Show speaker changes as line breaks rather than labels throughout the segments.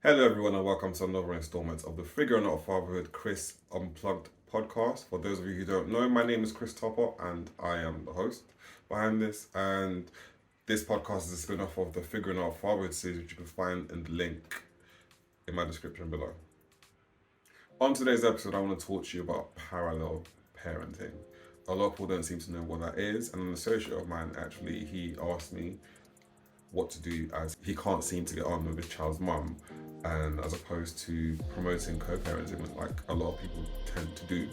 Hello, everyone, and welcome to another installment of the Figuring Out Fatherhood Chris Unplugged podcast. For those of you who don't know, my name is Chris Topper, and I am the host behind this. And this podcast is a spin off of the Figuring Out Fatherhood series, which you can find in the link in my description below. On today's episode, I want to talk to you about parallel parenting. A lot of people don't seem to know what that is, and an associate of mine actually he asked me what to do as he can't seem to get on with his child's mum, and as opposed to promoting co-parenting like a lot of people tend to do.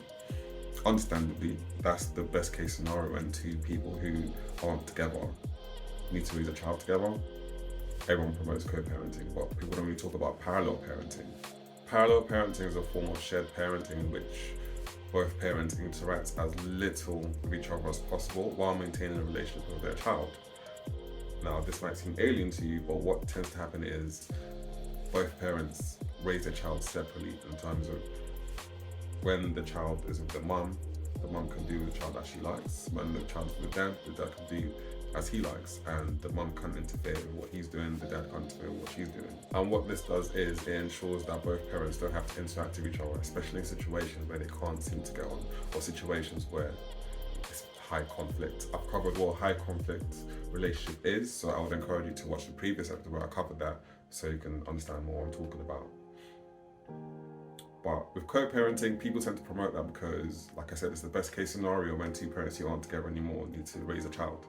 Understandably, that's the best case scenario when two people who aren't together need to raise a child together. Everyone promotes co-parenting, but people don't really talk about parallel parenting. Parallel parenting is a form of shared parenting in which both parents interact as little with each other as possible while maintaining a relationship with their child. Now, this might seem alien to you, but what tends to happen is both parents raise their child separately in terms of when the child is with the mum can do with the child as she likes. When the child's with the dad can do as he likes, and the mum can't interfere with what he's doing, the dad can't interfere with what she's doing. And what this does is it ensures that both parents don't have to interact with each other, especially in situations where they can't seem to get on, or situations where it's high conflict. I've covered what a high conflict relationship is, so I would encourage you to watch the previous episode where I covered that so you can understand more what I'm talking about. But with co-parenting, people tend to promote that because, like I said, it's the best case scenario when two parents who aren't together anymore need to raise a child.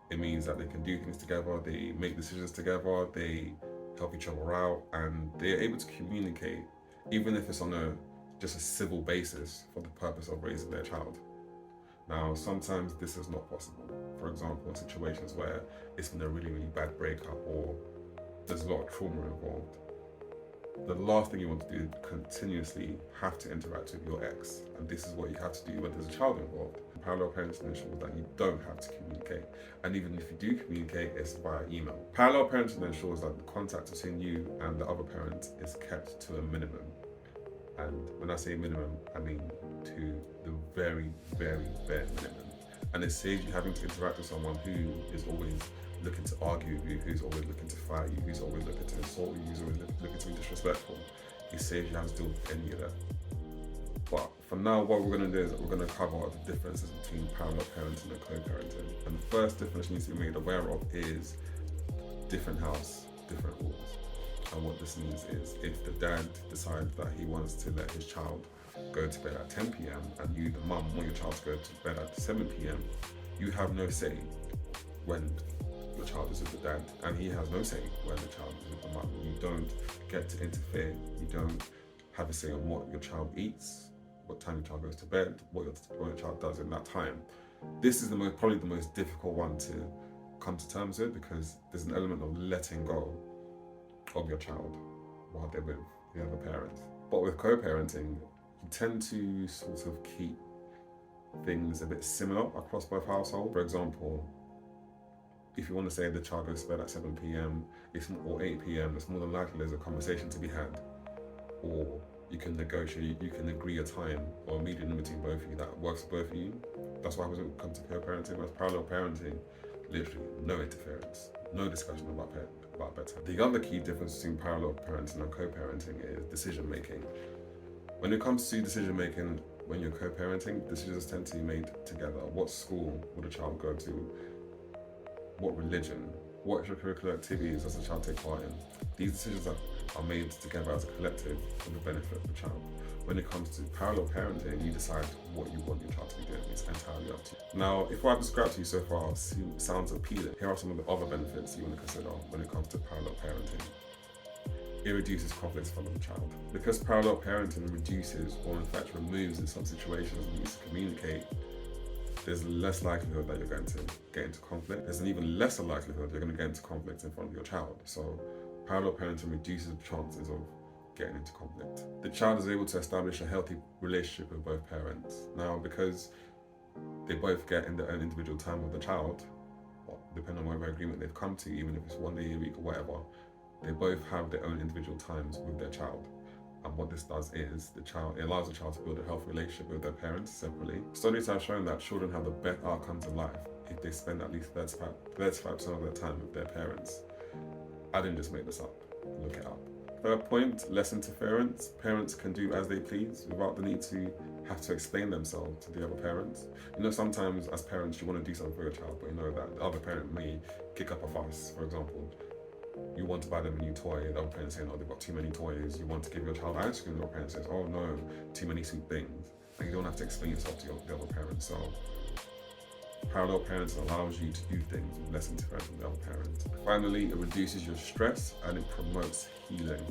It means that they can do things together, they make decisions together, they help each other out, and they're able to communicate, even if it's on just a civil basis for the purpose of raising their child. Now, sometimes this is not possible. For example, in situations where it's been a really, really bad breakup or there's a lot of trauma involved. The last thing you want to do is continuously have to interact with your ex. And this is what you have to do when there's a child involved. Parallel parenting ensures that you don't have to communicate. And even if you do communicate, it's via email. Parallel parenting ensures that the contact between you and the other parent is kept to a minimum. And when I say minimum, I mean to the very, very bare minimum. And it saves you having to interact with someone who is always looking to argue with you, who's always looking to fight you, who's always looking to insult you, who's always looking to be disrespectful. It saves you having to deal with any of that. But for now, what we're going to do is we're going to cover the differences between parallel parenting and co-parenting. And the first difference you need to be made aware of is different house, different rules. And what this means is if the dad decides that he wants to let his child go to bed at 10 p.m. and you, the mum, want your child to go to bed at 7 p.m., you have no say when the child is with the dad, and he has no say when the child is with the mum. You don't get to interfere. You don't have a say on what your child eats, what time your child goes to bed, what your child does in that time. This is probably the most difficult one to come to terms with because there's an element of letting go of your child while they're with the other parent. But with co-parenting, you tend to sort of keep things a bit similar across both households. For example, if you want to say the child goes to bed at 7 p.m. or 8 p.m., it's more than likely there's a conversation to be had. Or you can negotiate, you can agree a time or a medium between both of you that works for both of you. That's why when it comes to co-parenting, whereas parallel parenting, literally no interference, no discussion about bedtime. The other key difference between parallel parenting and co-parenting is decision making. When it comes to decision making, when you're co-parenting, decisions tend to be made together. What school will the child go to? What religion? What extracurricular activities does the child take part in? These decisions are made together as a collective for the benefit of the child. When it comes to parallel parenting, you decide what you want your child to be doing. It's entirely up to you. Now, if what I've described to you so far sounds appealing, here are some of the other benefits you want to consider when it comes to parallel parenting. It reduces conflicts from the child. Because parallel parenting reduces or in fact removes in some situations the need to communicate, there's less likelihood that you're going to get into conflict. There's an even lesser likelihood you're going to get into conflict in front of your child. So parallel parenting reduces the chances of getting into conflict. The child is able to establish a healthy relationship with both parents. Now, because they both get in their own individual time with the child, depending on whatever agreement they've come to, even if it's 1 day a week or whatever, they both have their own individual times with their child. And what this does is it allows the child to build a healthy relationship with their parents separately. Studies have shown that children have the best outcomes in life if they spend at least 35% of their time with their parents. I didn't just make this up. Look it up. Third point, less interference. Parents can do as they please without the need to have to explain themselves to the other parents. You know, sometimes as parents, you want to do something for your child, but you know that the other parent may kick up a fuss. For example, you want to buy them a new toy, the other parent saying, oh, they've got too many toys. You want to give your child ice cream, the other parent says, oh no, too many sweet things. And you don't have to explain yourself to the other parent. So parallel parenting allows you to do things with less interference from the other parent. Finally, it reduces your stress and it promotes healing.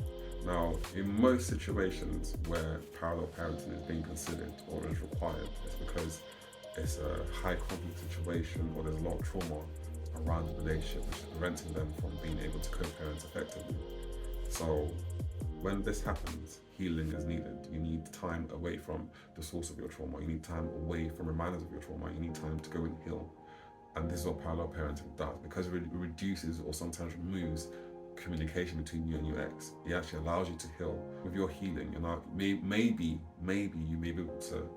Now, in most situations where parallel parenting is being considered or is required, it's because it's a high conflict situation or there's a lot of trauma around the relationship which is preventing them from being able to co-parent effectively. So when this happens, healing is needed. You need time away from the source of your trauma. You need time away from reminders of your trauma. You need time to go and heal. And this is what parallel parenting does. Because it reduces or sometimes removes communication between you and your ex. It actually allows you to heal. With your healing, you know, maybe you may be able to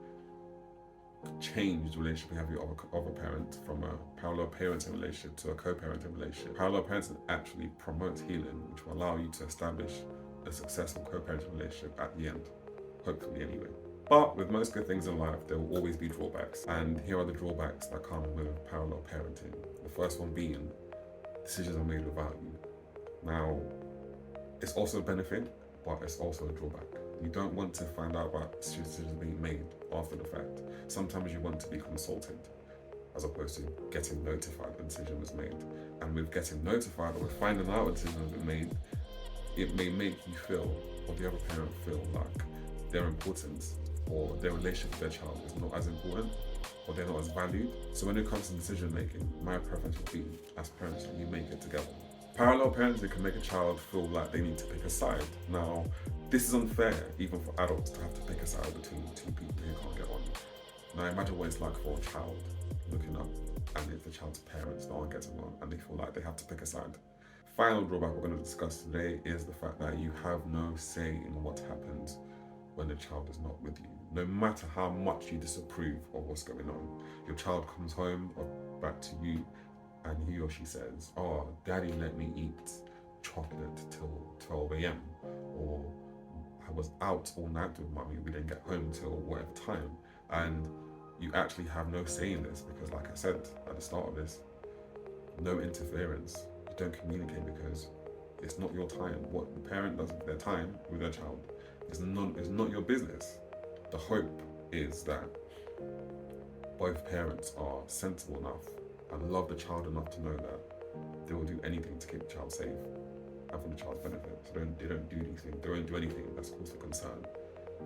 change the relationship you have with your other parent from a parallel parenting relationship to a co-parenting relationship. Parallel parenting actually promotes healing, which will allow you to establish a successful co-parenting relationship at the end, hopefully anyway. But with most good things in life, there will always be drawbacks. And here are the drawbacks that come with parallel parenting. The first one being, decisions are made without you. Now, it's also a benefit, but it's also a drawback. You don't want to find out about decisions being made after the fact. Sometimes you want to be consulted, as opposed to getting notified when a decision was made. And with getting notified or with finding out a decision has been made, it may make you feel, or the other parent feel, like their importance or their relationship with their child is not as important, or they're not as valued. So when it comes to decision making, my preference would be, as parents, you make it together. Parallel parenting can make a child feel like they need to pick a side. Now, this is unfair, even for adults, to have to pick a side between two people who can't get on. Now, imagine what it's like for a child looking up, and if the child's parents don't get along, and they feel like they have to pick a side. Final drawback we're going to discuss today is the fact that you have no say in what happens when the child is not with you. No matter how much you disapprove of what's going on, your child comes home or back to you and he or she says, oh, daddy let me eat chocolate till 12 a.m. or I was out all night with mommy, we didn't get home till whatever time. And you actually have no say in this because, like I said at the start of this, no interference. You don't communicate because it's not your time. What the parent does with their time with their child is not your business. The hope is that both parents are sensible enough and love the child enough to know that they will do anything to keep the child safe and for the child's benefit. So they don't do these things. They won't do anything that's cause for concern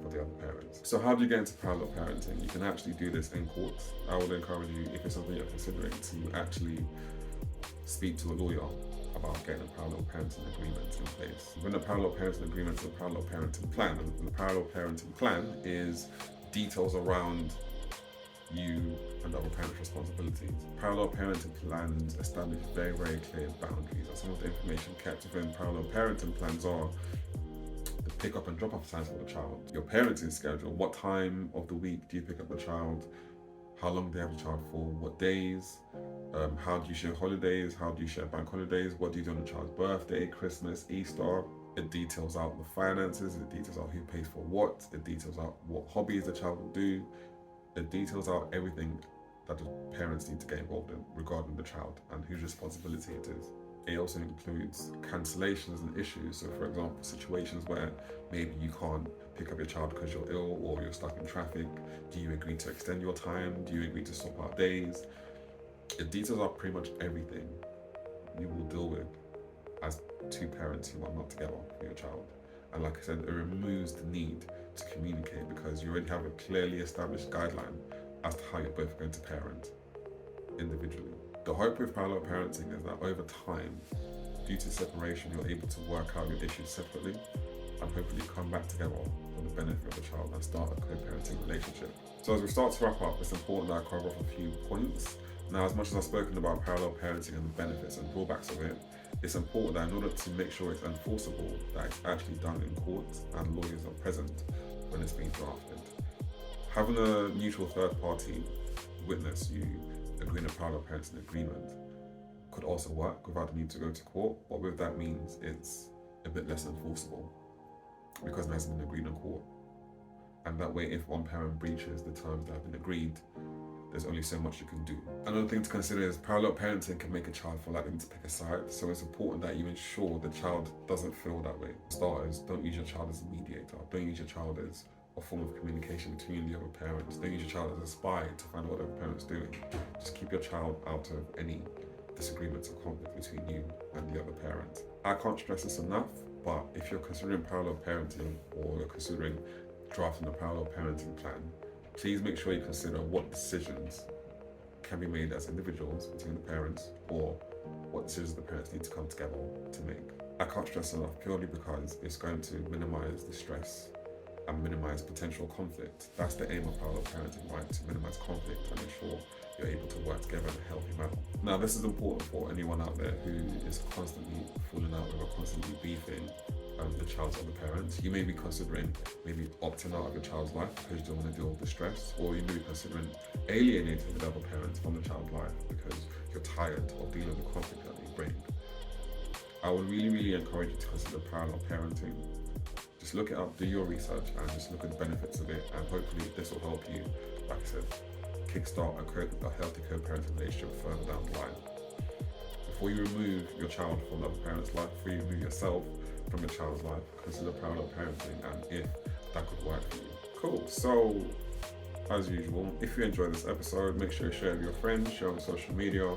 for the other parents. So how do you get into parallel parenting? You can actually do this in court. I would encourage you, if it's something you're considering, to actually speak to a lawyer about getting a parallel parenting agreement in place. When the parallel parenting agreement is a parallel parenting plan, and the parallel parenting plan is details around you and the other parent's responsibilities. Parallel parenting plans establish very, very clear boundaries, and some of the information kept within parallel parenting plans are the pick up and drop off times for the child, your parenting schedule, what time of the week do you pick up the child, how long do you have the child for, what days, how do you share holidays, how do you share bank holidays, what do you do on the child's birthday, Christmas, Easter. It details out the finances, it details out who pays for what, it details out what hobbies the child will do, it details out everything that the parents need to get involved in regarding the child and whose responsibility it is. It also includes cancellations and issues. So for example, situations where maybe you can't pick up your child because you're ill or you're stuck in traffic. Do you agree to extend your time? Do you agree to swap out days? It details out pretty much everything you will deal with as two parents who are not together for your child. And like I said, it removes the need to communicate because you already have a clearly established guideline as to how you're both going to parent individually. The hope with parallel parenting is that over time, due to separation, you're able to work out your issues separately and hopefully come back together for the benefit of the child and start a co-parenting relationship. So as we start to wrap up, it's important that I cover off a few points. Now, as much as I've spoken about parallel parenting and the benefits and drawbacks of it, it's important that in order to make sure it's enforceable, that it's actually done in court and lawyers are present when it's being drafted. Having a neutral third party witness you agreeing a parallel parenting agreement could also work without the need to go to court, but with that means it's a bit less enforceable because it hasn't been agreed in court. And that way, if one parent breaches the terms that have been agreed, there's only so much you can do. Another thing to consider is parallel parenting can make a child feel like they need to pick a side, so it's important that you ensure the child doesn't feel that way. For starters, don't use your child as a mediator. Don't use your child as a form of communication between the other parents. Don't use your child as a spy to find out what the other parent's doing. Just keep your child out of any disagreements or conflict between you and the other parent. I can't stress this enough, but if you're considering parallel parenting or you're considering drafting a parallel parenting plan, please make sure you consider what decisions can be made as individuals between the parents or what decisions the parents need to come together to make. I can't stress enough purely because it's going to minimize the stress and minimize potential conflict. That's the aim of parallel parenting, right? To minimize conflict and ensure you're able to work together in a healthy manner. Now, this is important for anyone out there who is constantly falling out with or constantly beefing the child's other parents. You may be considering maybe opting out of your child's life because you don't want to deal with the stress, or you may be considering alienating the other parents from the child's life because you're tired of dealing with the conflict that they bring. I would really encourage you to consider parallel parenting. Just look it up, do your research, and just look at the benefits of it, and hopefully this will help you, like I said, kickstart a healthy co-parenting relationship further down the line. Before you remove your child from the other parent's life, before you remove yourself from your child's life, consider parallel parenting and if that could work for you. Cool. So, as usual, if you enjoyed this episode, make sure you share it with your friends, share it on social media,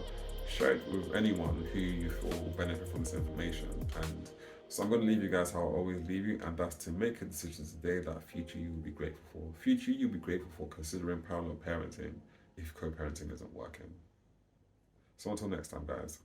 share it with anyone who you feel will benefit from this information. And so I'm going to leave you guys how I always leave you, and that's to make a decision today that future you will be grateful for. Future you'll be grateful for considering parallel parenting if co-parenting isn't working. So until next time, guys.